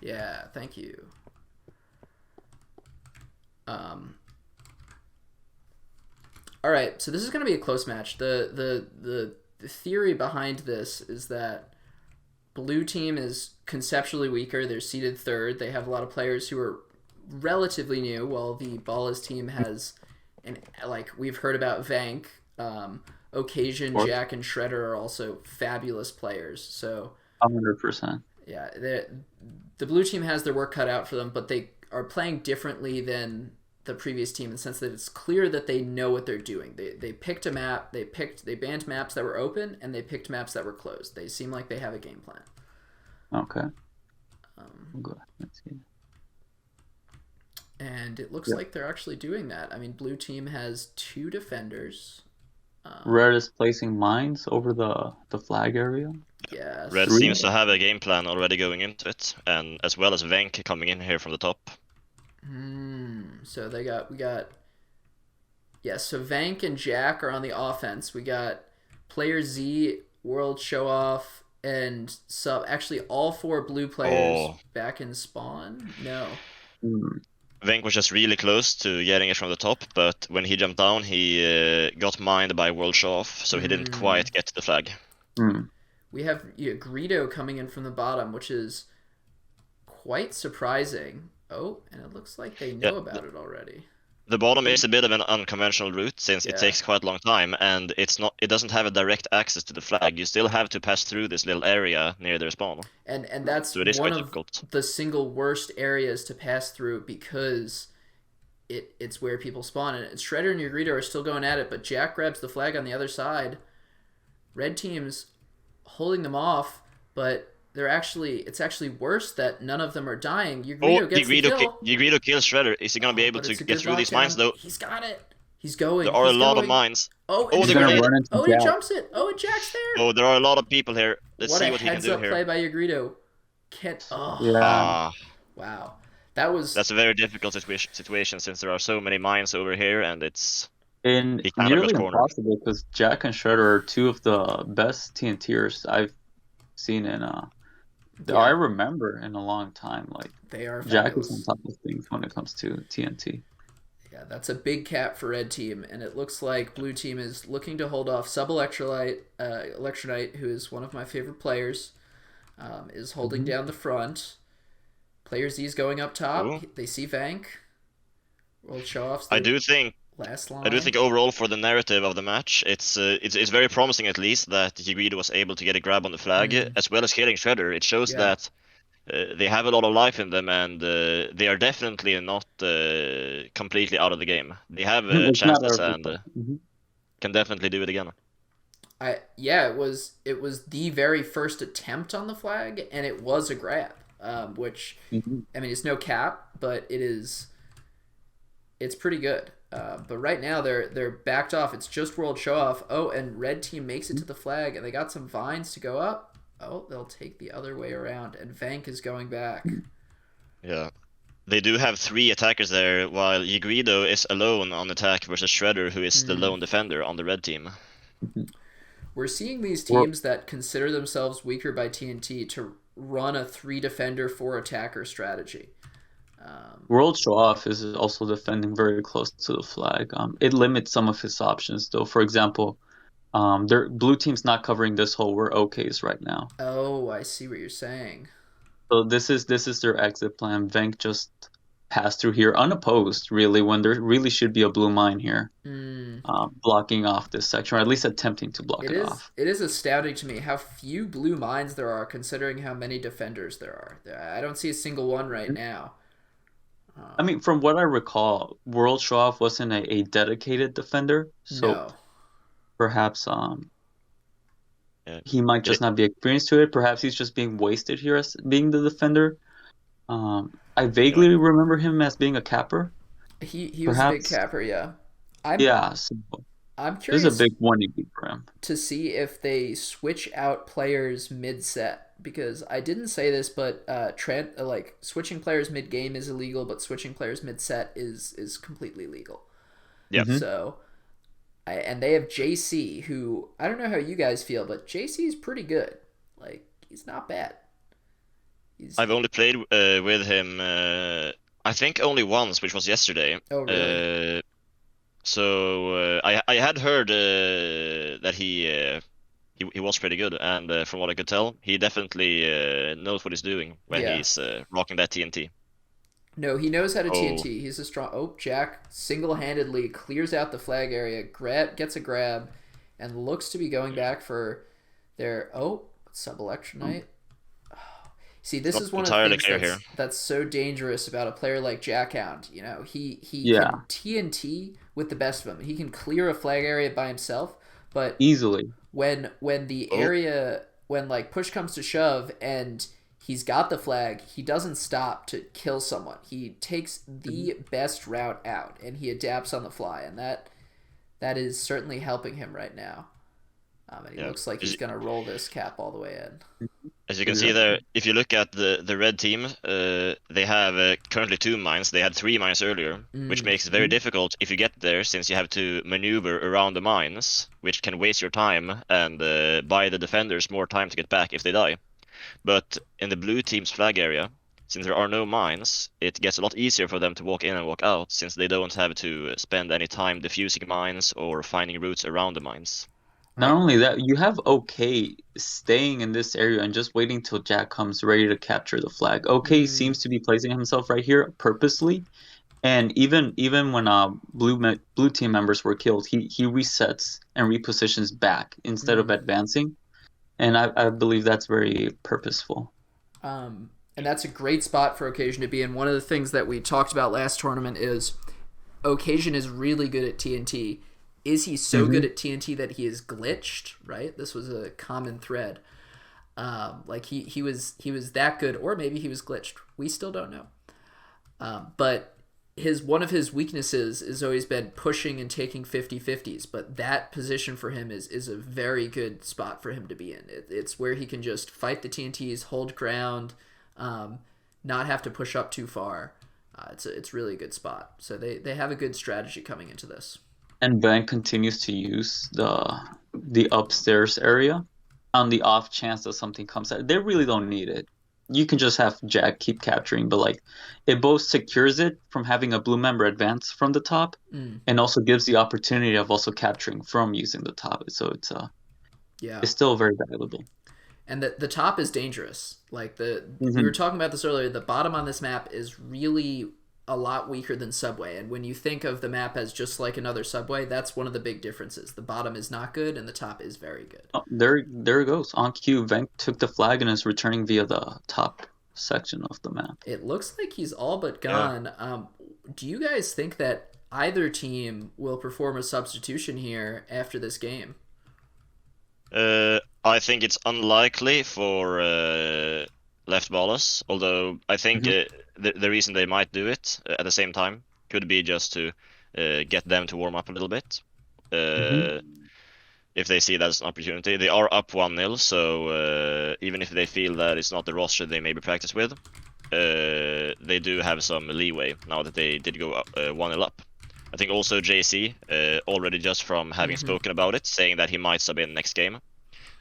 Yeah, thank you. Um, all right, so this is going to be a close match. The theory behind this is that blue team is conceptually weaker. They're seeded third. They have a lot of players who are relatively new, while the Ballas team has, and like we've heard about Vank, Occasion, Or Jack, and Shredder are also fabulous players. So 100%. yeah, the blue team has their work cut out for them, but they are playing differently than the previous team in the sense that it's clear that they know what they're doing. They picked a map, they banned maps that were open, and they picked maps that were closed. They seem like they have a game plan. Okay. Um, Good. Let's see. and it looks Yeah. like they're actually doing that. I mean, blue team has two defenders. Red is placing mines over the flag area. Red Yes. Three. seems to have a game plan already going into it, and as well as Venk coming in here from the top. So we got yeah. So Vank and Jack are on the offense. We got player Z, World Show Off, and sub. Actually, all four blue players Oh, back in spawn. No. Hmm. Venk was just really close to getting it from the top, but when he jumped down, he got mined by World Show Off, so he didn't quite get to the flag. Hmm. We have Greedo coming in from the bottom, which is quite surprising. Oh, and it looks like they Yeah, know about it already. the bottom is a bit of an unconventional route since it Yeah. takes quite a long time, and it doesn't have a direct access to the flag. You still have to pass through this little area near their spawn, And that's so it is one quite of difficult. the single worst areas to pass through because it's where people spawn. And Shredder and Greedo are still going at it, but Jack grabs the flag on the other side. Red team's holding them off, but it's actually worse that none of them are dying. Oh, Greedo gets the kill. Yigredo kills Shredder. Is he gonna be Oh, able but to it's a get good through these mines lockdown. though? He's got it. He's going. There are a He's lot of going. mines. Oh, Oh, and He's the gonna grenade! run into oh, he Jack. jumps it. Oh, and Jack's there. Oh, there are a lot of people here. Let's What a see what he can heads do up here. play by Greedo. Can't. Oh, Yeah. Ah, wow. That was. that's a very difficult situation since there are so many mines over here, and And he kind of nearly got cornered. impossible because Jack and Shredder are two of the best TNTers I've seen in Yeah, I remember in a long time. Like they are Jack is on fabulous. top of things when it comes to TNT. Yeah, that's a big cap for red team, and it looks like blue team is looking to hold off Sub Electrolyte, who is one of my favorite players, is holding Mhm. down the front. Player Z is going up top. Oh, They see Vank. World show offs I the do think last I do line. think overall for the narrative of the match, it's very promising at least that Yigredo was able to get a grab on the flag as well as killing Shredder. It shows Yeah. that they have a lot of life in them, and they are definitely not completely out of the game. They have It's not chances our and Mhm. can definitely do it again. It was the very first attempt on the flag, and it was a grab, which Mhm. I mean it's no cap, but it's pretty good. But right now they're backed off. It's just world show off. Oh, and red team makes it to the flag, and they got some vines to go up. Oh, they'll take the other way around, and Vank is going back. Yeah. They do have three attackers there, while Yigredo is alone on attack versus Shredder, who is the lone defender on the red team. Mhm. We're seeing these Wor- teams that consider themselves weaker by TNT to run a 3 defender 4 attacker strategy. World Show Off is also defending very close to the flag. It limits some of his options, though. For example, their blue team's not covering this hole where OK's right now. Oh, I see what you're saying. So this is their exit plan. Venk just passed through here unopposed, really, when there really should be a blue mine here, Hmm. blocking off this section, or at least attempting to block It it is off. it is astounding to me how few blue mines there are, considering how many defenders there are. I don't see a single one right now. I mean, from what I recall, World Show Off wasn't a dedicated defender, so No. perhaps Yeah. he might just not be experienced to it. Perhaps he's just being wasted here as being the defender. I Yeah. vaguely remember him as being a capper. He was a big Perhaps, capper, yeah. I'm yeah. So I'm this is a curious big 180 for him. to see if they switch out players mid set, because I didn't say this, but like switching players mid game is illegal, but switching players mid set is completely legal. Yeah. Hmm. So and they have JC, who I don't know how you guys feel, but JC is pretty good. Like he's not bad. I've only played with him, I think only once, which was yesterday. Oh, really? So I had heard that he was pretty good, and from what I could tell, he definitely knows what he's doing when Yeah. he's rocking that TNT. No, he knows how to Oh, TNT. He's a strong. Oh, Jack single-handedly clears out the flag area, gets a grab, and looks to be going back for their sub electronite. See, it's this not is one of the entirely things clear here. that's so dangerous about a player like Jackhound. You know, he Yeah, can TNT with the best of them. He can clear a flag area by himself, but easily. when the Oh, area when like push comes to shove and he's got the flag, he doesn't stop to kill someone. He takes Mhm. the best route out and he adapts on the fly, and that is certainly helping him right now. And he yeah. looks like he's gonna roll this cap all the way in. As you can see Exactly. there, if you look at the red team, they have currently 2 mines. They had 3 mines earlier, which Mm, makes it very difficult if you get there, since you have to maneuver around the mines, which can waste your time and buy the defenders more time to get back if they die. But in the blue team's flag area, since there are no mines, it gets a lot easier for them to walk in and walk out, since they don't have to spend any time defusing mines or finding routes around the mines. Not right. only that, you have OK staying in this area and just waiting till Jack comes ready to capture the flag. OK Mm, seems to be placing himself right here purposely, and even when blue team members were killed, he resets and repositions back instead of mm. advancing, and I believe that's very purposeful. And that's a great spot for Occasion to be in. One of the things that we talked about last tournament is Occasion is really good at TNT. Is he so good Hmm. at TNT that he is glitched? Right, this was a common thread. Like he was that good, or maybe he was glitched. We still don't know. But his one of his weaknesses has always been pushing and taking 50-50s, but that position for him is a very good spot for him to be in. It's where he can just fight the TNTs, hold ground, um, not have to push up too far. It's really a good spot. So they have a good strategy coming into this. And Ben continues to use the upstairs area on the off chance that something comes out. They really don't need it. You can just have Jack keep capturing, but like it both secures it from having a blue member advance from the top, Mm, and also gives the opportunity of also capturing from using the top. So yeah. it's still very valuable. And the top is dangerous. Like we were Hmm. talking about this earlier. The bottom on this map is really a lot weaker than Subway. And when you think of the map as just like another Subway, that's one of the big differences. The bottom is not good, and the top is very good. Oh, there it goes. On cue, Venk took the flag and is returning via the top section of the map. It looks like he's all but Yeah. gone. Do you guys think that either team will perform a substitution here after this game? I think it's unlikely for left Ballas, although I think Hmm. the reason they might do it at the same time could be just to get them to warm up a little bit. Hmm. If they see that as an opportunity, they are up 1-0, so even if they feel that it's not the roster they maybe practice with, they do have some leeway now that they did go 1-0 up. I think also JC, already just from having Mm-hmm. spoken about it, saying that he might sub in next game.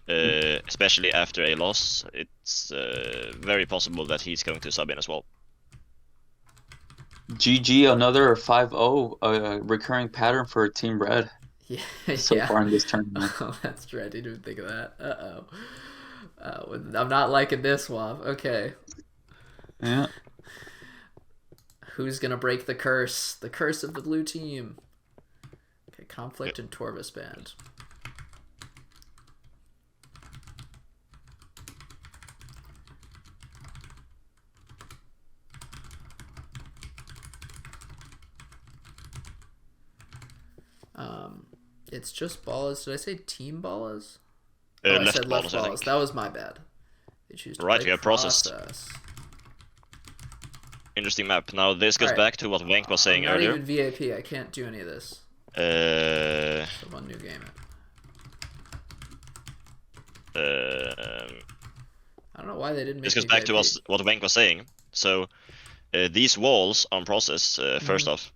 Especially after a loss, it's very possible that he's going to sub in as well. GG, another 5-0, a recurring pattern for Team Red Yeah, so yeah. far in this tournament. Oh, that's true. I didn't even think of that. I'm not liking this one. Okay. Yeah. Who's gonna break the curse? The curse of the blue team. Okay, Yeah. conflict and Torvis band. Um, it's just Ballas. Did I say Team Ballas? Oh, I said Left left Ballas, I Ballas. think. That was my bad. They choose to Right, play we have process. process. Interesting map. Now this All goes right. back to what Wenk was I'm saying not earlier. even VAP. I can't do any of this. Uh, So one new game. um, I don't know why they didn't this make goes me back to VIP. what Wenk was saying. So these walls on process, first Mhm. off,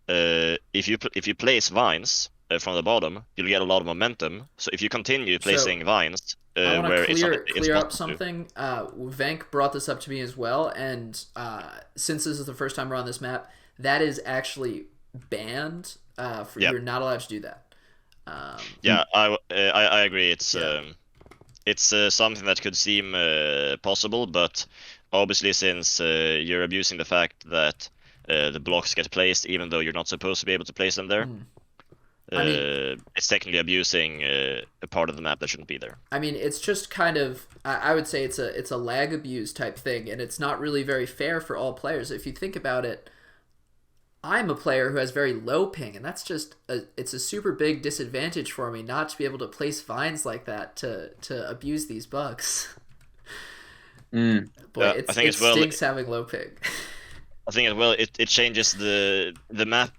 if you place vines from the bottom, you'll get a lot of momentum. So if you continue So placing vines, I want where to it's not clear up impossible to. something. Venk brought this up to me as well, and since this is the first time we're on this map, that is actually banned. Yeah, You're not allowed to do that. yeah, I agree. Yeah. It's something that could seem possible, but obviously, since you're abusing the fact that the blocks get placed, even though you're not supposed to be able to place them there, I mean, it's technically abusing a part of the map that shouldn't be there. I mean, it's just kind of. I would say it's a lag abuse type thing, and it's not really very fair for all players. If you think about it, I'm a player who has very low ping, and that's just it's a super big disadvantage for me not to be able to place vines like that to abuse these bugs. Boy, I think it as well. stinks having low ping. I think as well it changes the map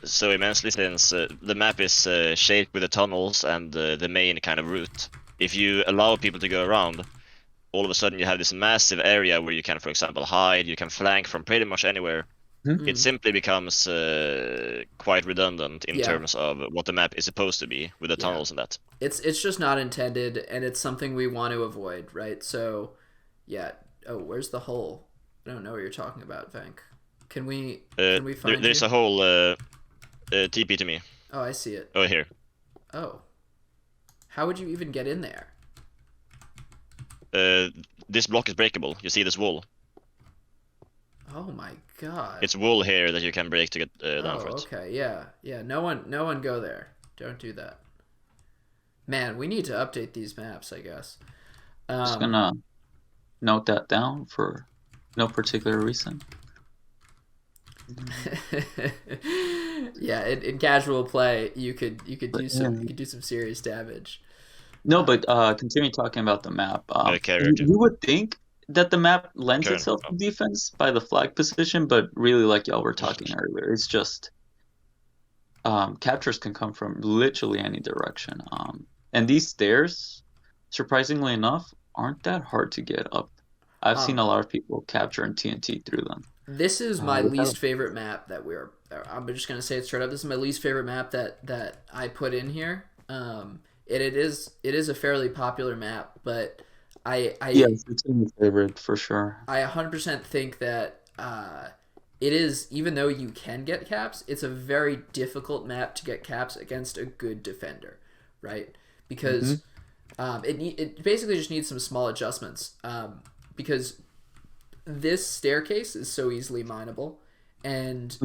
so immensely, since the map is shaped with the tunnels and the main kind of route. If you allow people to go around, all of a sudden you have this massive area where you can, for example, hide. You can flank from pretty much anywhere. It simply becomes quite redundant in Yeah. terms of what the map is supposed to be with the tunnels and that. It's just not intended, and it's something we want to avoid, right? So, yeah. Oh, where's the hole? I don't know what you're talking about, Vank. Can we find There's you? a whole TP to me. Oh, I see it. Oh, here. Oh. How would you even get in there? This block is breakable. You see this wall? Oh my god. It's wool here that you can break to get down for it. Okay, yeah. Yeah, no one go there. Don't do that. Man, we need to update these maps, I guess. Just gonna note that down for no particular reason. Yeah, in casual play, you could do some serious damage. No, but continue talking about the map. Carrier You, too. you would think that the map lends Carrier. itself to defense by the flag position, but really, like y'all were talking earlier, it's just captures can come from literally any direction. And these stairs, surprisingly enough, aren't that hard to get up. I've seen a lot of people capture and TNT through them. This is my least favorite map that I'm just gonna say it straight up. This is my least favorite map that I put in here. It is a fairly popular map, but Yes, it's my favorite for sure. I 100% think that it is, even though you can get caps, it's a very difficult map to get caps against a good defender, right? Because it basically just needs some small adjustments. Because this staircase is so easily mineable, and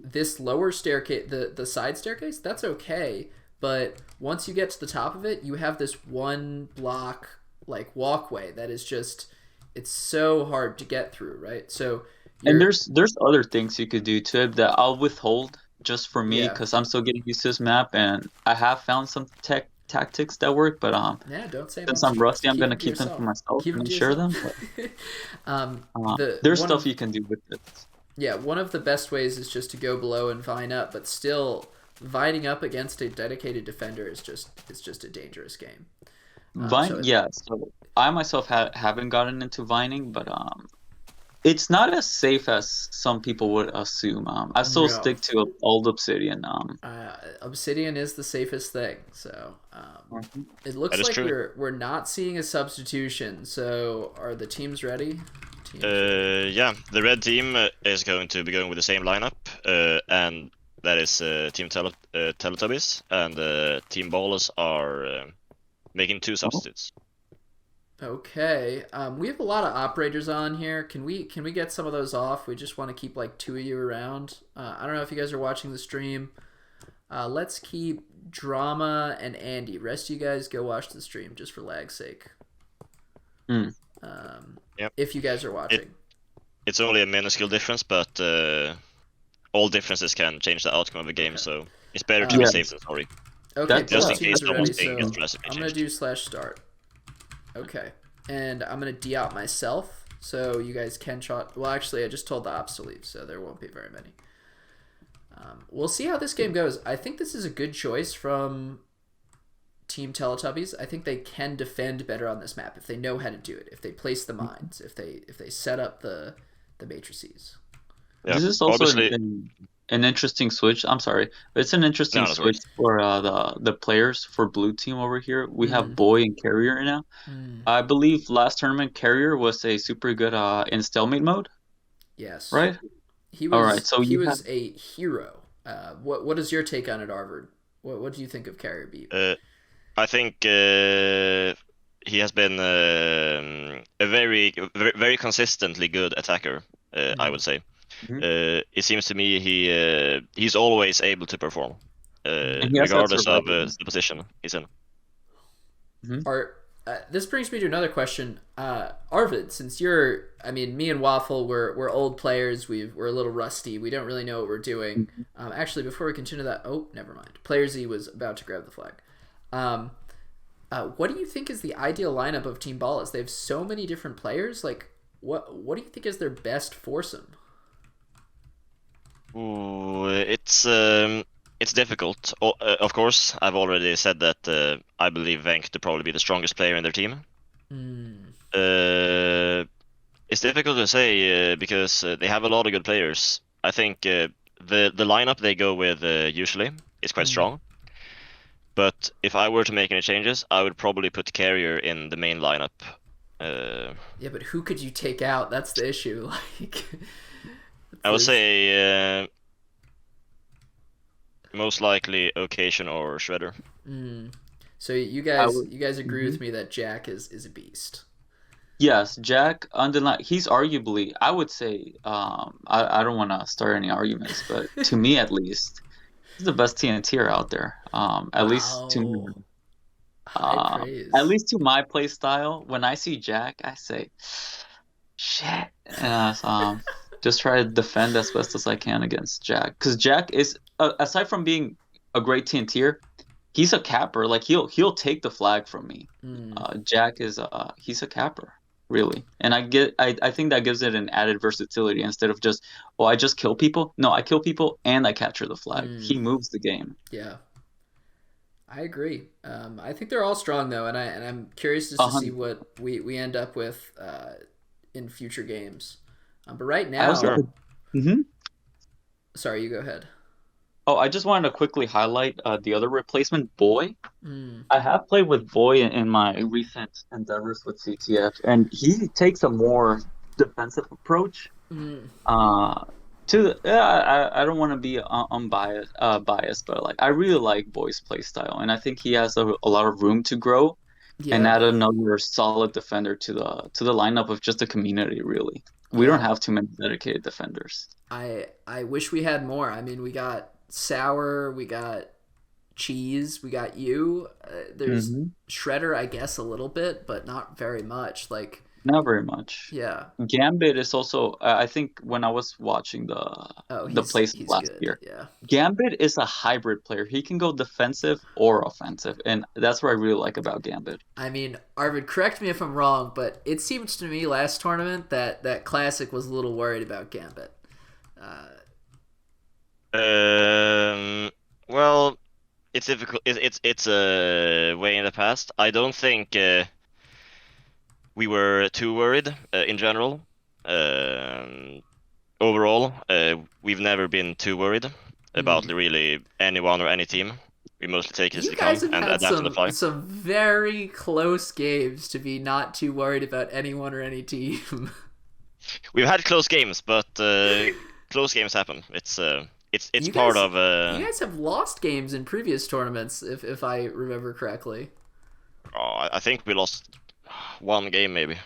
this lower staircase, the side staircase, that's okay. But once you get to the top of it, you have this one block like walkway that is just, it's so hard to get through, right? So And there's other things you could do to it that I'll withhold just for me Yeah. because I'm still getting used to this map, and I have found some tactics that work. But yeah, don't say since much. I'm rusty, I'm Keep gonna it to keep them yourself. for myself Keep it and to share them. yourself. There's stuff you can do with it. Yeah, one of the best ways is just to go below and vine up, but still vining up against a dedicated defender is just a dangerous game. So I myself haven't gotten into vining, but it's not as safe as some people would assume. I still No. stick to old Obsidian. Obsidian is the safest thing, so it looks That is like true. we're not seeing a substitution. So are the teams ready? Yeah, the red team is going to be going with the same lineup, and that is Team Teletubbies, and Team Ballas are making 2 substitutes. Okay, we have a lot of operators on here. Can we get some of those off? We just want to keep like 2 of you around. I don't know if you guys are watching the stream. Let's keep Drama and Andy. Rest of you guys go watch the stream just for lag's sake. Yep. If you guys are watching. It's only a minuscule difference, but all differences can change the outcome of a game, so it's better to be safe than sorry. Okay, Just both in teams case are ready, someone's thing so is drastically I'm going to changed. do /start. Okay, and I'm going to de-op myself, so you guys can shot. Well, actually, I just told the ops to leave, so there won't be very many. We'll see how this game goes. I think this is a good choice from Team Teletubbies. I think they can defend better on this map if they know how to do it, if they place the mines, if they set up the matrices. Yeah, This is also obviously, an interesting switch. I'm sorry, but it's an No, interesting that's switch worse. for the players for blue team over here. We have Mm, Boy and Carrier now. mm, I believe last tournament Carrier was a super good in stalemate mode, yes. right? He All right, was so he you have was a hero. What is your take on it, Arvid? What do you think of Carrier Beat? Uh, I think he has been a very consistently good attacker. I Mm, would say. mhm. It seems to me he's always able to perform, mm. And he has that regardless of survival. the position he's in. Mhm. Art. This brings me to another question, Arvid. Since you're, I mean, me and Waffle, we're old players. We're a little rusty. We don't really know what we're doing. Actually, before we continue that, oh, never mind. Player Z was about to grab the flag. Um, what do you think is the ideal lineup of Team Ballas? They have so many different players. Like, what do you think is their best foursome? Ooh, it's difficult. Of course, I've already said that I believe Venk to probably be the strongest player in their team. Mm, Uh, it's difficult to say because they have a lot of good players. I think the lineup they go with usually is quite mm. strong. But if I were to make any changes, I would probably put Carrier in the main lineup. Uh, Yeah, but who could you take out? That's the issue. Like, I would there's say most likely Occasion or Shredder. mm. So I would. you guys agree Mhm. with me that Jack is a beast. Yes, Jack, undeniably, he's arguably, I would say, I don't want to start any arguments, but to me at least, he's the best TNTer out there. At least to me. Wow. High Um, at praise. least to my play style, when I see Jack, I say, shit. Just try to defend as best as I can against Jack. Because Jack is, aside from being a great TNTer, he's a capper. Like he'll take the flag from me. Mm, Jack is he's a capper, really. And I think that gives it an added versatility instead of just, oh, I just kill people. No, I kill people and I capture the flag. mm, He moves the game. yeah, I agree. I think they're all strong though, and I'm curious just to see 100. what we end up with in future games. But right I also, now, Sure. mhm. sorry, you go ahead. Oh, I just wanted to quickly highlight the other replacement, Boy. Mm, I have played with Boy in my recent endeavors with CTF, and he takes a more defensive approach. mm. Uh, I don't want to be biased, but like I really like Boy's play style, and I think he has a lot of room to grow and Yeah, add another solid defender to the lineup of just the community. Really, we don't yeah. have too many dedicated defenders. I wish we had more. I mean, we got Sour, we got Cheese, we got you. There's Hmm. Shredder, I guess, a little bit, but not very much. Like, Not very much. yeah. Gambit is also, I think when I was watching Oh, the plays he's last good. year, Yeah. Gambit is a hybrid player. He can go defensive or offensive, and that's what I really like about Gambit. I mean, Arvid, correct me if I'm wrong, but it seemed to me last tournament that Classic was a little worried about Gambit. Uh, Um, well, it's difficult. It's way in the past. I don't think we were too worried in general. Um, Overall, we've never been too worried about hmm. really anyone or any team. We mostly take it as You they guys come have and had adapt on the fly. some very close games to be not too worried about anyone or any team. We've had close games, but close games happen. It's you part guys of you guys have lost games in previous tournaments, if I remember correctly. I think we lost one game maybe.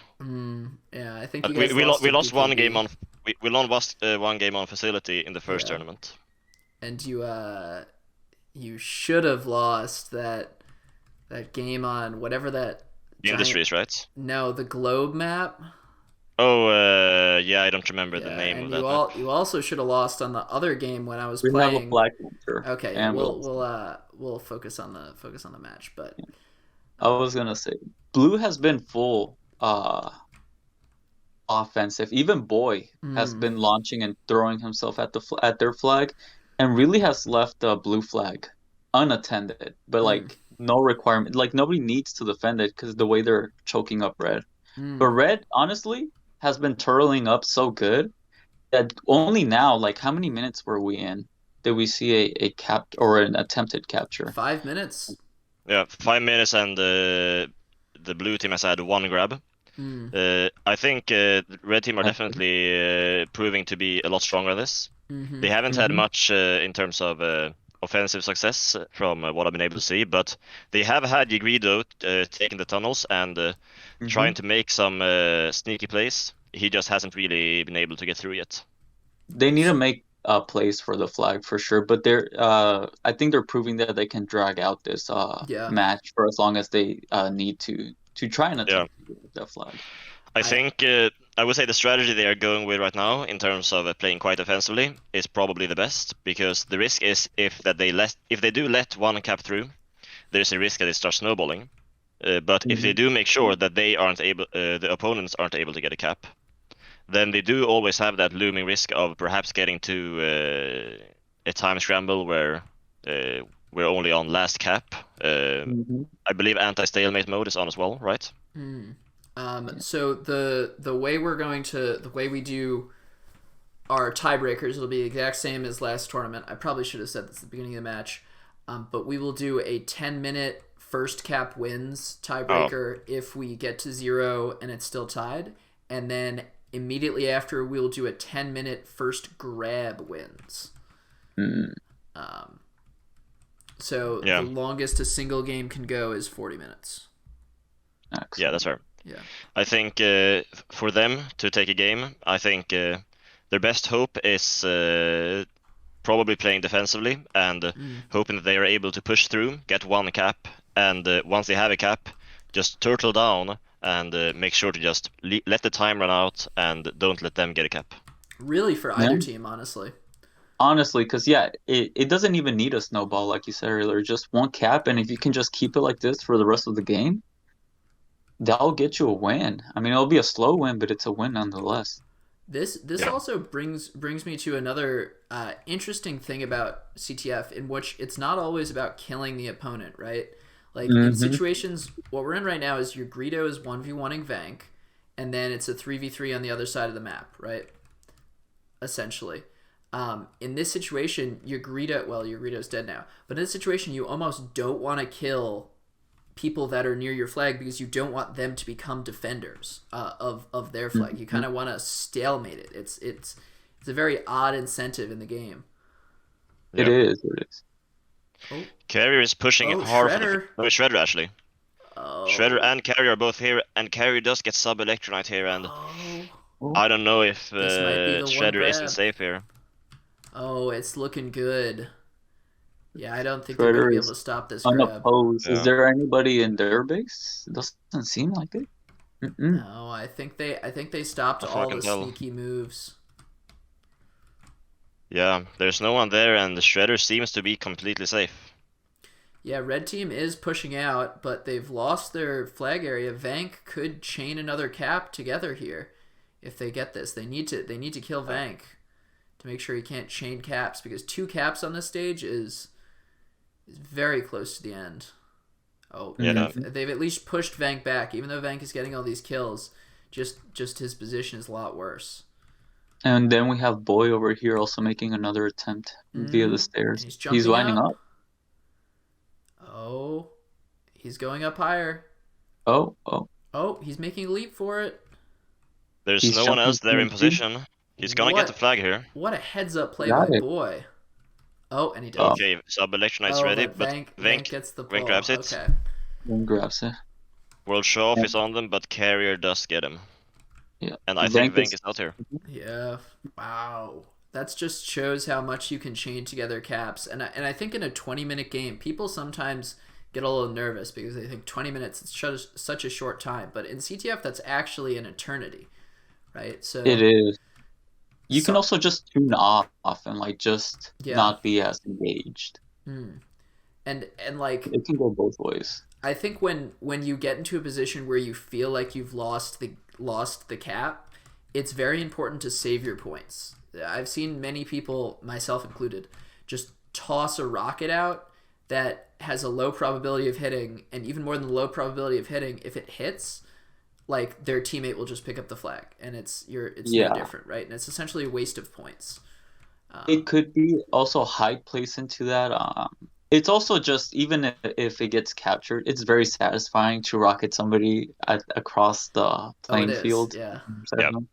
Yeah, I think you But guys lost we to lost one game BKB, on we lost one game on facility in the first yeah, tournament. and you should have lost that game on whatever that The giant. industries, right? No, the globe map. Oh, yeah, I don't remember the Yeah, name and of that map. you also should have lost on the other game when I was We have a playing. flag hunter, Okay, yeah, and we'll focus on the match, but I was gonna say, Blue has been full offensive. Even Boy has mm, been launching and throwing himself at at their flag, and really has left the blue flag unattended. But mm, like no requirement, like nobody needs to defend it because the way they're choking up red. But mm, red, honestly, has been turtling up so good. that only now, like how many minutes were we in? Did we see a cap or an attempted capture? 5 minutes. Yeah, 5 minutes, and the blue team has had one grab. Mm. I think the red team are definitely proving to be a lot stronger at this. Mm-hmm. They haven't had much in terms of offensive success from what I've been able to see, but they have had Yegrido taking the tunnels and trying to make some sneaky plays. He just hasn't really been able to get through yet. They need to make a place for the flag for sure, but I think they're proving that they can drag out this Yeah. match for as long as they need to try and Yeah. attempt that flag. I think I would say the strategy they are going with right now in terms of playing quite offensively is probably the best, because the risk is if they do let one cap through, there's a risk that it starts snowballing. But if they do make sure that the opponents aren't able to get a cap, then they do always have that looming risk of perhaps getting to a time scramble where we're only on last cap. I believe anti-stalemate mode is on as well, right? So the way we do our tiebreakers will be the exact same as last tournament. I probably should have said this at the beginning of the match, but we will do a 10-minute first cap wins tiebreaker if we get to 0 and it's still tied, and then immediately after we'll do a 10-minute first grab wins. So the longest a single game can go is 40 minutes. Excellent. Yeah, that's fair. Yeah. I think for them to take a game, I think their best hope is probably playing defensively and hoping that they are able to push through, get one cap, and once they have a cap, just turtle down and make sure to just let the time run out and don't let them get a cap. Really, for either team, honestly. Honestly, because it doesn't even need a snowball, like you said earlier. Just one cap, and if you can just keep it like this for the rest of the game, that'll get you a win. I mean, it'll be a slow win, but it's a win nonetheless. This also brings me to another interesting thing about CTF, in which it's not always about killing the opponent, right? Like in situations, what we're in right now is your Greedo is 1v1ing Vank, and then it's a 3v3 on the other side of the map, right? Essentially. In this situation, your Greedo's dead now, but in this situation, you almost don't want to kill people that are near your flag because you don't want them to become defenders of their flag. You kind of want to stalemate it. It's a very odd incentive in the game. It is. Oh. Carrier is pushing hard. Shredder. Shredder actually. Oh. Shredder and Carrier are both here, and Carrier does get sub-electronite here, and I don't know if Shredder isn't safe here. Oh, it's looking good. Yeah, I don't think they're going to be able to stop this grab. Unopposed. Is there anybody in their base? It doesn't seem like it. No, I think they stopped all the sneaky moves. Yeah, there's no one there, and the Shredder seems to be completely safe. Yeah, red team is pushing out, but they've lost their flag area. Vank could chain another cap together here if they get this. They need to kill Vank to make sure he can't chain caps, because 2 caps on this stage is very close to the end. Oh, yeah. They've at least pushed Vank back, even though Vank is getting all these kills. Just his position is a lot worse. And then we have Boy over here also making another attempt via the stairs. He's lining up. Oh, he's going up higher. Oh, he's making a leap for it. There's no one else there in position. He's gonna get the flag here. What a heads-up play by Boy. Oh, and he did. Okay, sub-electronite's ready, but Vank gets the pull. Vank grabs it. Okay. Vank grabs it. World Show-Off is on them, but Carrier does get him. Yeah. And I think Vank is out here. Yeah. Wow. That just shows how much you can chain together caps. And I think in a 20-minute game, people sometimes get a little nervous because they think 20 minutes is such a short time. But in CTF, that's actually an eternity, right? So it is. You can also just tune off and just not be as engaged. And like it can go both ways. I think when you get into a position where you feel like you've lost the cap, it's very important to save your points. I've seen many people, myself included, just toss a rocket out that has a low probability of hitting, and even more than the low probability of hitting, if it hits, like their teammate will just pick up the flag, and it's no Yeah. different, right? And it's essentially a waste of points. It could be also height plays into that. It's also just even if it gets captured, it's very satisfying to rocket somebody across the Oh, it playing is. field. Yeah. Yeah. When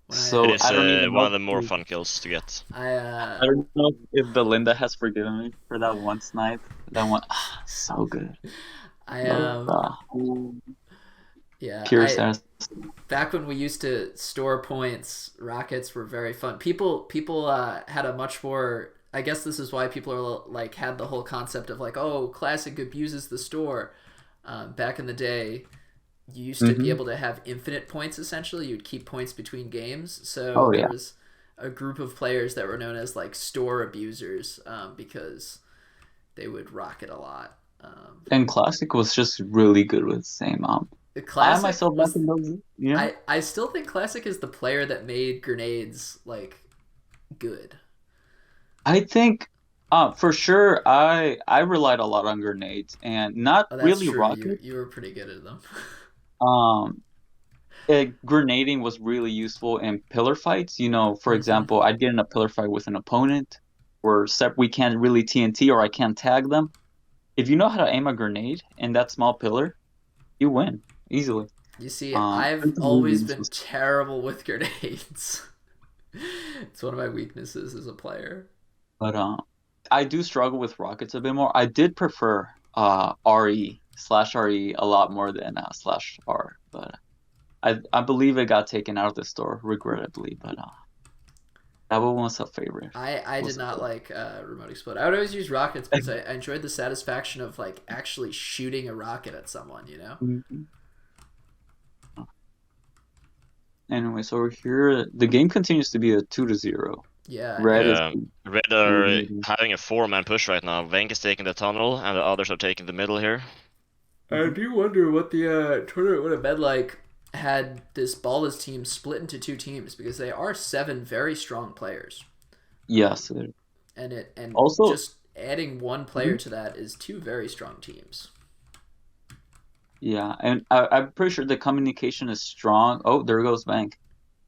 It So is I don't even one know. of the more fun kills to get. I don't know if Belinda has forgiven me for that one snipe. That one, so good. Yeah, Pure satisfaction. back when we used to store points, rockets were very fun. People had a much more. I guess this is why people are like had the whole concept of like, oh, classic abuses the store. Back in the day, you used to be able to have infinite points. Essentially, you'd keep points between games. So Oh, there yeah. was a group of players that were known as like store abusers because they would rocket a lot. And Classic was just really good with the same. I Classic myself back in those, yeah. I still think Classic is the player that made grenades like good. I think, for sure, I relied a lot on grenades and not Oh, that's really true. rockets. You were pretty good at them. Um, Grenading was really useful in pillar fights. You know, for Mhm. example, I'd get in a pillar fight with an opponent where we can't really TNT or I can't tag them. If you know how to aim a grenade in that small pillar, you win easily. You see, I I've think the always movies been was- terrible with grenades. It's one of my weaknesses as a player. But I do struggle with rockets a bit more. I did prefer RE/RE a lot more than slash R, but I believe it got taken out of the store regrettably. But that one was a favorite. I did not like remote explode. I would always use rockets because I enjoyed the satisfaction of like actually shooting a rocket at someone. You know. Mhm. Anyway, so we're here. The game continues to be a 2-0. Yeah. Red is Yeah. Red are having a 4-man push right now. Venk is taking the tunnel, and the others are taking the middle here. I do wonder what the tournament would have been like had this Ballas team split into two teams because they are 7 very strong players. Yes. And Also- just adding one player to that is 2 very strong teams. Yeah, and I'm pretty sure the communication is strong. Oh, there goes Bank.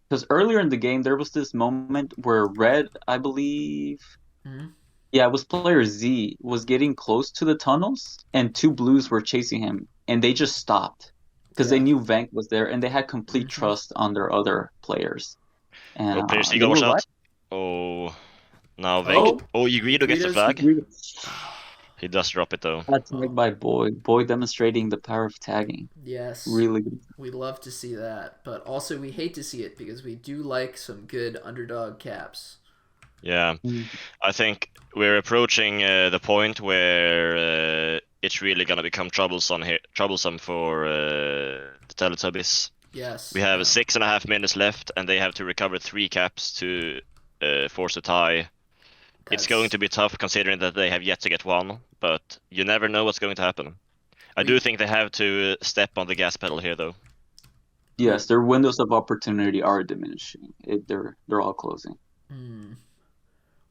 Because earlier in the game, there was this moment where Red, I believe, Mhm. yeah, it was player Z, was getting close to the tunnels, and 2 blues were chasing him, and they just stopped because they Yeah. knew Vank was there, and they had complete trust on their other players. And Oh, player C they got were watch right. out. Oh, now Venk. Oh, Guido gets the Guido's- flag. He does drop it though. That's tagged by Boy. Boy demonstrating the power of tagging. Yes. Really good. We love to see that, but also we hate to see it because we do like some good underdog caps. Yeah, Mm. I think we're approaching the point where it's really gonna become troublesome here. Troublesome for the Teletubbies. Yes. We have 6.5 minutes left, and they have to recover 3 caps to force a tie. It's going to be tough considering that they have yet to get one, but you never know what's going to happen. I do think they have to step on the gas pedal here, though. Yes, their windows of opportunity are diminishing. They're all closing.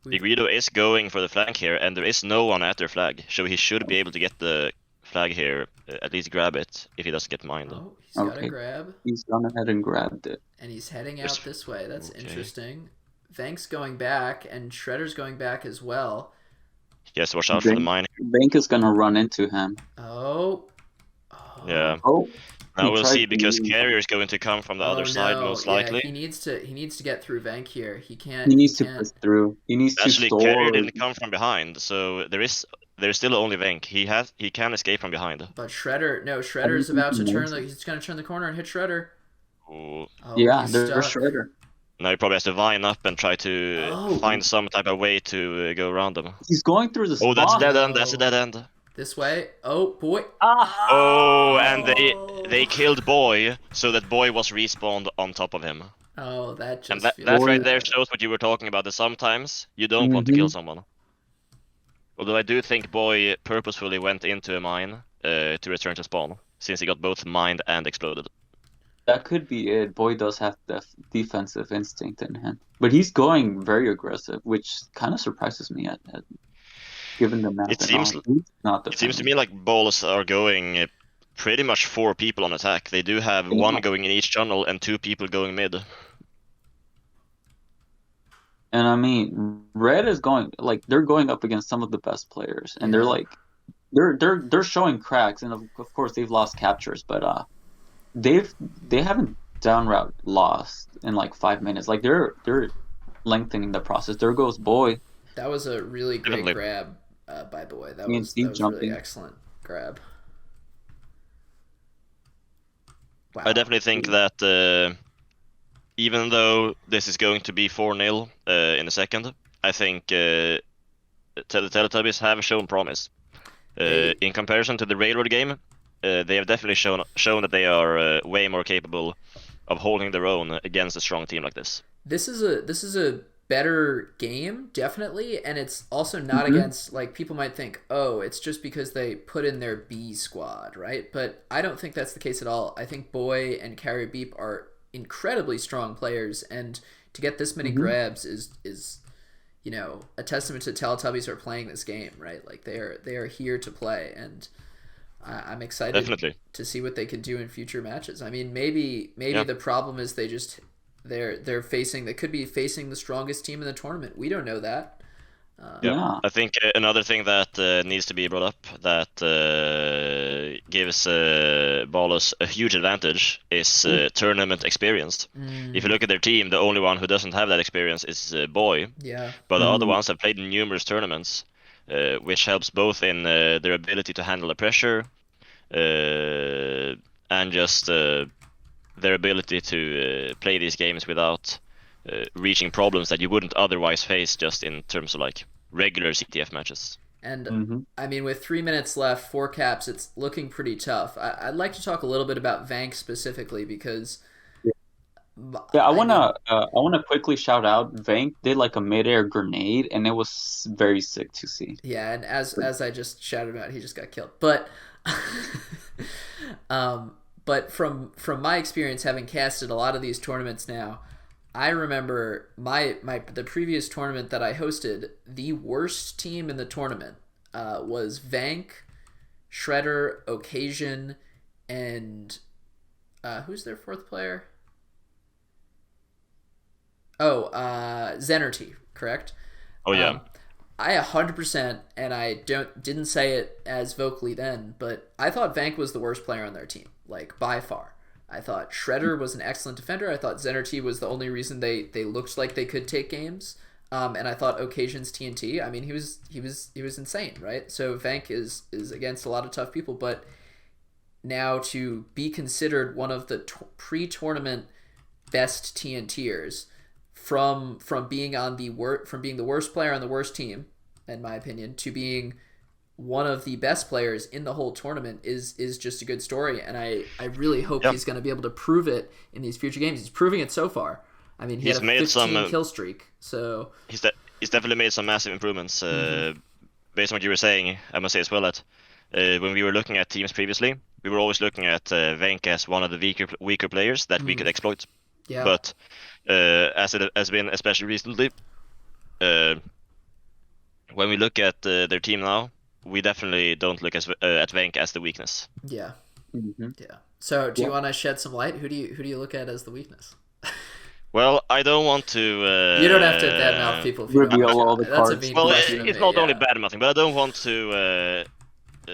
Guido is going for the flank here, and there is no one at their flag, so he should be able to get the flag here, at least grab it, if he doesn't get mined. Oh, he's got a Okay. grab, He's gone ahead and grabbed it. and he's heading out this way. That's Okay. interesting. Vank's going back, and Shredder's going back as well. Yes, watch out for the mine. Bank is gonna run into him. Oh. Yeah. Oh, Now he we'll tried see, to because leave. Carrier is going to come from the other side, no. most Yeah, likely. he needs to get through Vank here. He can't. He needs to can't. push through. He needs to Actually, store. Carrier didn't come from behind, so there's still only Venk. He can escape from behind. But Shredder is about to turn. He's gonna turn the corner and hit Shredder. Ooh. Oh, Yeah, he's there's stuck. Shredder. Now he probably has to vine up and try to find some type of way to go around them. He's going through the spawn. Oh, that's a dead end. That's a dead end. This way. Oh boy. Oh, and they killed Boy, so that Boy was respawned on top of him. Oh, that just. And that feels right bad. there shows what you were talking about. That sometimes you don't want to kill someone. Although I do think Boy purposefully went into a mine to return to spawn, since he got both mined and exploded. That could be it. Boy does have the defensive instinct in him, but he's going very aggressive, which kind of surprises me. Given the map, It seems to me like Ballas are going pretty much 4 people on attack. They do have one going in each tunnel and 2 people going mid. And I mean, Red is going like they're going up against some of the best players, and they're like they're showing cracks, and of course they've lost captures, but they haven't downright lost in like 5 minutes. Like they're lengthening the process. There goes Boy. That was a really great Definitely. grab by Boy. That Me was and Steve really excellent grab. Wow. I definitely think that even though this is going to be 4-0 in a second, I think the Teletubbies have shown promise. In comparison to the Railroad game, they have definitely shown that they are way more capable of holding their own against a strong team like this. This is a better game, definitely, and it's also not against, like, people might think, oh, it's just because they put in their B squad, right? But I don't think that's the case at all. I think Boy and Carrier Beep are incredibly strong players, and to get this many grabs is you know, a testament to Teletubbies are playing this game, right? Like they are here to play, and I'm excited Definitely to see what they can do in future matches. I mean, maybe the problem is they could be facing the strongest team in the tournament. We don't know that. I think another thing that needs to be brought up that gives Ballas a huge advantage is tournament experience. If you look at their team, the only one who doesn't have that experience is Boy. Yeah. But the other ones have played in numerous tournaments, which helps both in their ability to handle the pressure and just their ability to play these games without reaching problems that you wouldn't otherwise face just in terms of like regular CTF matches. And I mean, with 3 minutes left, 4 caps, it's looking pretty tough. I'd like to talk a little bit about Vank specifically because I wanna quickly shout out Vank did like a midair grenade, and it was very sick to see. Yeah, and as I just shouted about, he just got killed. But but from my experience having casted a lot of these tournaments now, I remember the previous tournament that I hosted, the worst team in the tournament was Vank, Shredder, Occasion, and who's their 4th player? Oh, Zenerty, correct? Oh yeah. I 100%, and I didn't say it as vocally then, but I thought Vank was the worst player on their team, like by far. I thought Shredder was an excellent defender. I thought Zenerty was the only reason they looked like they could take games. And I thought Occasion's TNT. I mean, he was insane, right? So Vank is against a lot of tough people, but now to be considered one of the pre-tournament best TNTers from being the worst player on the worst team, in my opinion, to being one of the best players in the whole tournament is just a good story, and I really hope he's going to be able to prove it in these future games. He's proving it so far. I mean, he's had a 15 kill streak, so he's definitely made some massive improvements. Based on what you were saying, I must say as well that when we were looking at teams previously, we were always looking at Venk as one of the weaker players that we could exploit. Yeah. But as it has been, especially recently, when we look at their team now, we definitely don't look at Venk as the weakness. Yeah. Yeah. So, do you want to shed some light? Who do you look at as the weakness? Well, I don't want to. You don't have to badmouth people. If you reveal all the cards. That's a mean well, question it's not only badmouthing, but I don't want to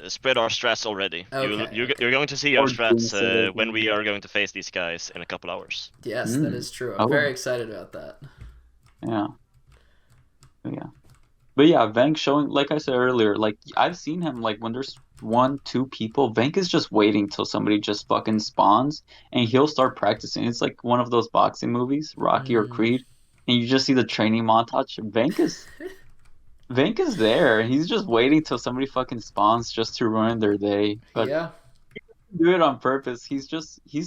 spread our strats already. Okay, you're going to see our strats when we are going to face these guys in a couple hours. Yes, that is true. I'm very excited about that. Yeah. But yeah, Vank showing, like I said earlier, like I've seen him, like when there's 1-2 people, Vank is just waiting till somebody just fucking spawns and he'll start practicing. It's like one of those boxing movies, Rocky or Creed, and you just see the training montage. Vank is there, and he's just waiting till somebody fucking spawns just to ruin their day. But yeah, he doesn't do it on purpose. He's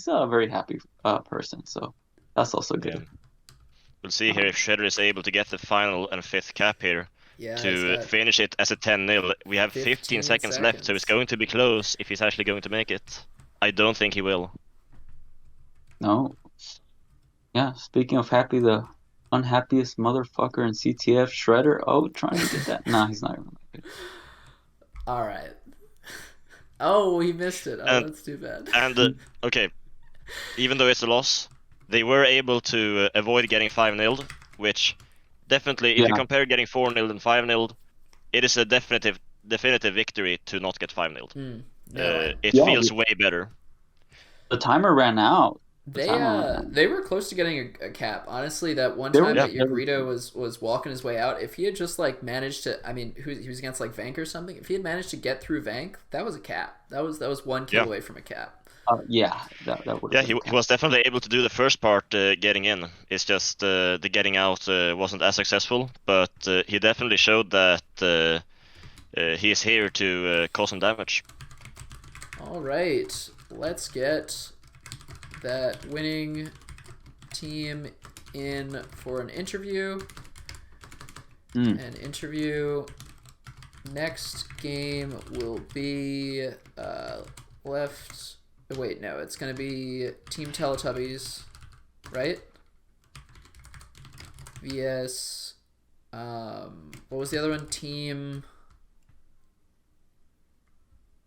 a very happy person, so that's also good. Yeah. We'll see here if Shredder is able to get the final and 5th cap here. To finish it as a 10-0. We have 15 seconds left, so it's going to be close if he's actually going to make it. I don't think he will. No. Yeah, speaking of happy, the unhappiest motherfucker in CTF, Shredder. Oh, trying to get that. Nah, he's not going to make it. All right. Oh, he missed it. Oh, And- that's too bad. And okay, even though it's a loss, they were able to avoid getting 5-0, which definitely, if you Yeah. compare getting 4-0 and 5-0, it is a definitive victory to not get 5-0. No, It Yeah, feels way better. The timer ran out. they were close to getting a cap. Honestly, that one They were- time that yeah, they were- Yagrito was walking his way out, if he had just like managed to, I mean, he was against like Vank or something. If he had managed to get through Vank, that was a cap. That was 1 kill Yeah. away from a cap. Yeah, that would. Yeah, he was definitely able to do the first part getting in. It's just the getting out wasn't as successful, but he definitely showed that he is here to cause some damage. All right, let's get that winning team in for an interview. An interview. Next game will be left. Wait, no, it's gonna be Team Teletubbies, right? VS. What was the other one? Team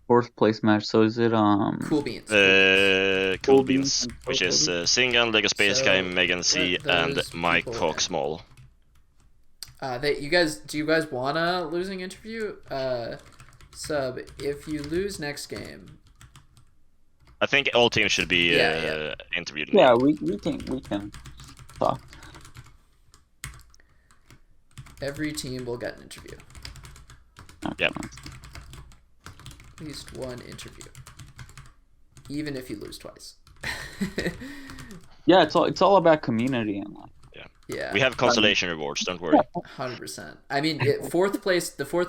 Fourth place match. So is it Cool Beans. Cool Beans, which is Singan, Lego Space So, Guy, Megan C, let and those Mike people Hawk in. Small. Do you guys want a losing interview? Sub, if you lose next game, I think all teams should be Yeah. interviewed. Yeah, we can talk. every team will get an interview. Yep. At least one interview. Even if you lose twice. Yeah, it's all about community and like. Yeah. We have consolation rewards. Don't worry. 100%. I mean, the fourth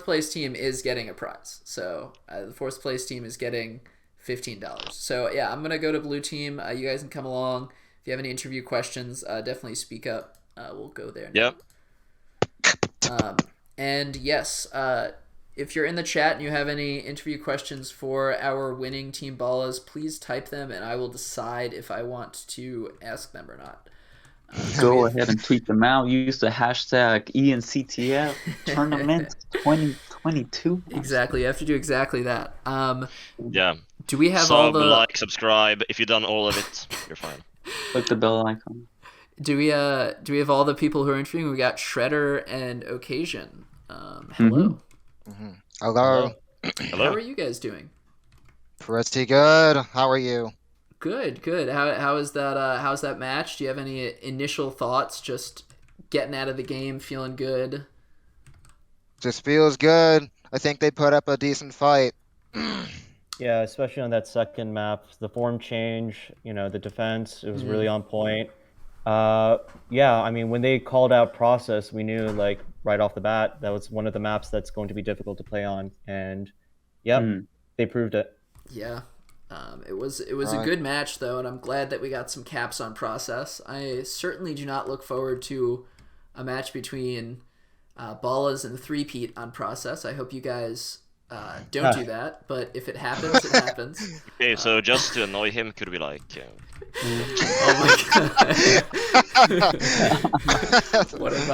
place team is getting a prize. So the fourth place team is getting $15. So yeah, I'm gonna go to blue team. You guys can come along. If you have any interview questions, definitely speak up. We'll go there now. Yeah. And yes, if you're in the chat and you have any interview questions for our winning Team Ballas, please type them and I will decide if I want to ask them or not. Go ahead and tweet them out. Use the hashtag ENCTF tournament 2022. Exactly. You have to do exactly that. Yeah. Do we have all Sub, the like, subscribe. If you've done all of it, you're fine. Click the bell icon. do we have all the people who are interviewing? We got Shredder and Occasion. Hello. Hello. How Hello. are you guys doing? Pretty good. How are you? Good. How is that? How's that match? Do you have any initial thoughts? Just getting out of the game, feeling good. Just feels good. I think they put up a decent fight. Yeah, especially on that second map, the form change, the defense, it was really on point. Yeah, I mean, when they called out process, we knew like right off the bat that was one of the maps that's going to be difficult to play on, and they proved it. Yeah. It was a Right. good match though, and I'm glad that we got some caps on process. I certainly do not look forward to a match between Ballas and Three-Peat on process. I hope you guys don't do that, but if it happens, it happens. Okay, so just to annoy him, could we like? Oh my god! What have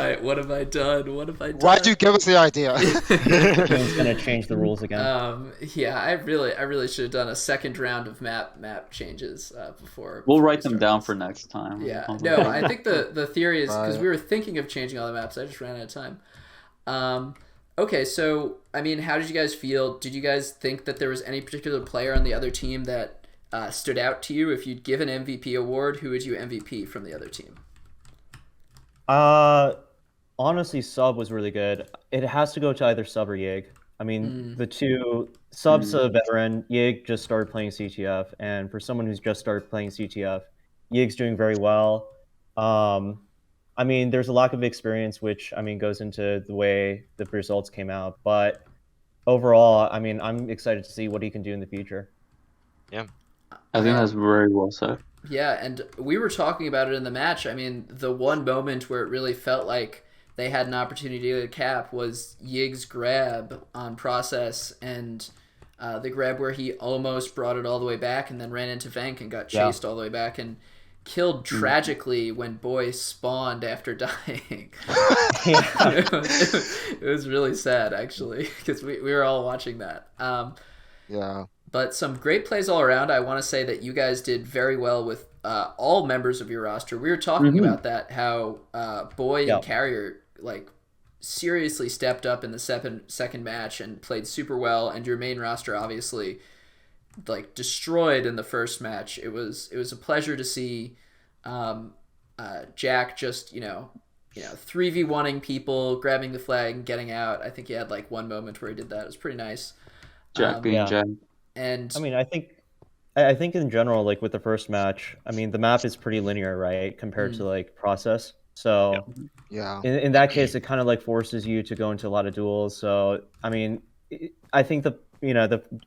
I done? What have I done? Why'd you give us the idea? It's going to change the rules again. Yeah, I really should have done a second round of map changes before. We'll before write we them start down this. for next time. Yeah, no, I think the theory is because Right. we were thinking of changing all the maps. I just ran out of time. Okay, so I mean, how did you guys feel? Did you guys think that there was any particular player on the other team that stood out to you? If you'd give an MVP award, who would you MVP from the other team? Honestly, Sub was really good. It has to go to either Sub or Yig. I mean, the two, Sub's a veteran, Yig just started playing CTF, and for someone who's just started playing CTF, Yig's doing very well. I mean, there's a lack of experience, which, I mean, goes into the way the results came out, but overall, I mean, I'm excited to see what he can do in the future. I think that's very well said. Yeah, and we were talking about it in the match. I mean, the one moment where it really felt like they had an opportunity to cap was Yig's grab on process, and the grab where he almost brought it all the way back and then ran into Vank and got chased all the way back and killed tragically when Boy spawned after dying. It was really sad, actually, because we were all watching that. Yeah. But some great plays all around. I want to say that you guys did very well with all members of your roster. We were talking about that, how Boy and Carrier like seriously stepped up in the second match and played super well, and your main roster obviously like destroyed in the first match. It was a pleasure to see Jack just 3v1ing people, grabbing the flag and getting out. I think he had like one moment where he did that. It was pretty nice. Jack being Jack. And I mean, I think in general, like with the first match, I mean, the map is pretty linear, right, compared to like process. So Yeah. in that case, it kind of like forces you to go into a lot of duels. So I mean, I think the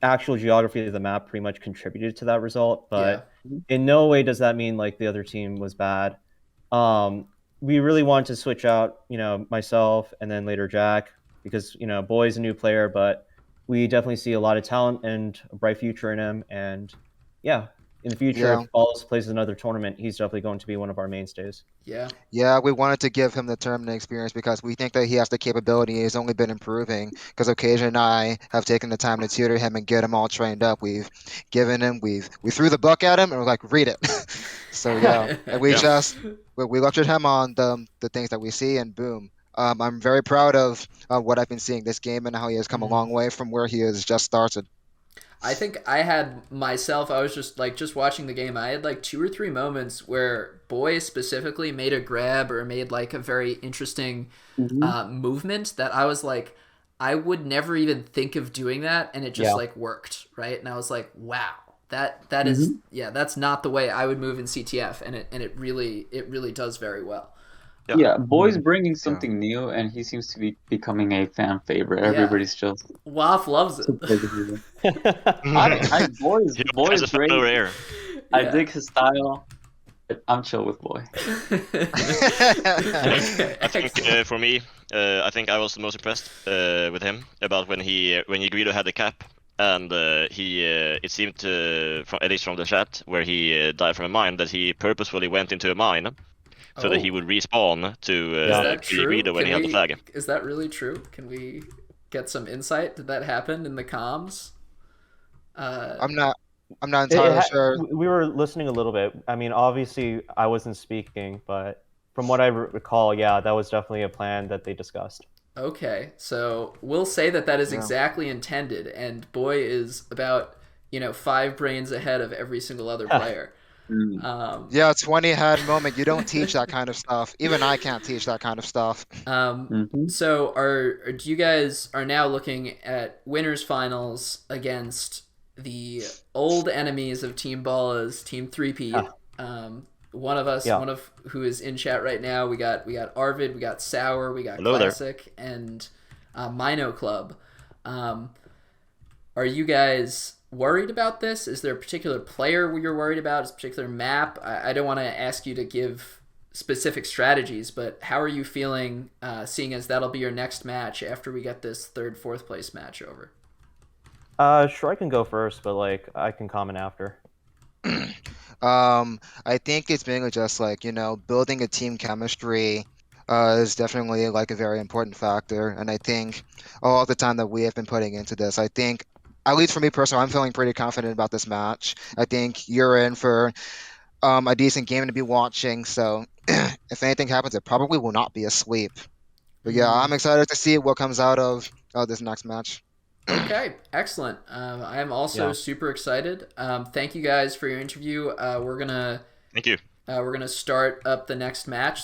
actual geography of the map pretty much contributed to that result, but in no way does that mean like the other team was bad. We really wanted to switch out, myself and then later Jack, because Boy's a new player, but we definitely see a lot of talent and a bright future in him. And yeah, in the future, if Ballas plays another tournament, he's definitely going to be one of our mainstays. Yeah, we wanted to give him the tournament experience because we think that he has the capability. He's only been improving because Occasion and I have taken the time to tutor him and get him all trained up. We've given him, we threw the book at him and we're like, read it. So yeah, and we lectured him on the things that we see, and boom. I'm very proud of what I've been seeing this game and how he has come a long way from where he has just started. I think I had myself, I was just watching the game. I had like 2 or 3 moments where Boy specifically made a grab or made like a very interesting movement that I was like, I would never even think of doing that, and it just like worked, right? And I was like, wow, that is that's not the way I would move in CTF, and it really does very well. Yeah, Boy's bringing something new, and he seems to be becoming a fan favorite. Everybody's just Waff loves it. Boy's great. I dig his style. I'm chill with Boy. I think for me, I think I was the most impressed with him about when Guido had the cap, and he it seemed to, at least from the chat where he died from a mine, that he purposefully went into a mine so that he would respawn to kill Guido when he held the flag. Is that really true? Can we get some insight? Did that happen in the comms? I'm not entirely sure. We were listening a little bit. I mean, obviously, I wasn't speaking, but from what I recall, that was definitely a plan that they discussed. Okay, so we'll say that is exactly intended, and Boy is about 5 brains ahead of every single other player. 20 head moment. You don't teach that kind of stuff. Even I can't teach that kind of stuff. So do you guys are now looking at winners finals against the old enemies of Team Ballas, Team 3P. One of who is in chat right now. We got Arvid, we got Sour, we got Classic, and Mino Club. Are you guys worried about this? Is there a particular player you're worried about? Is a particular map? I don't want to ask you to give specific strategies, but how are you feeling, seeing as that'll be your next match after we get this 3rd, 4th place match over? Sure, I can go first, but like I can comment after. I think it's mainly just like, building a team chemistry is definitely like a very important factor. And I think all the time that we have been putting into this, I think, at least for me personally, I'm feeling pretty confident about this match. I think you're in for a decent game to be watching. So if anything happens, it probably will not be a sweep. But yeah, I'm excited to see what comes out of this next match. Okay, excellent. I am also super excited. Thank you guys for your interview. We're gonna Thank you. We're gonna start up the next match.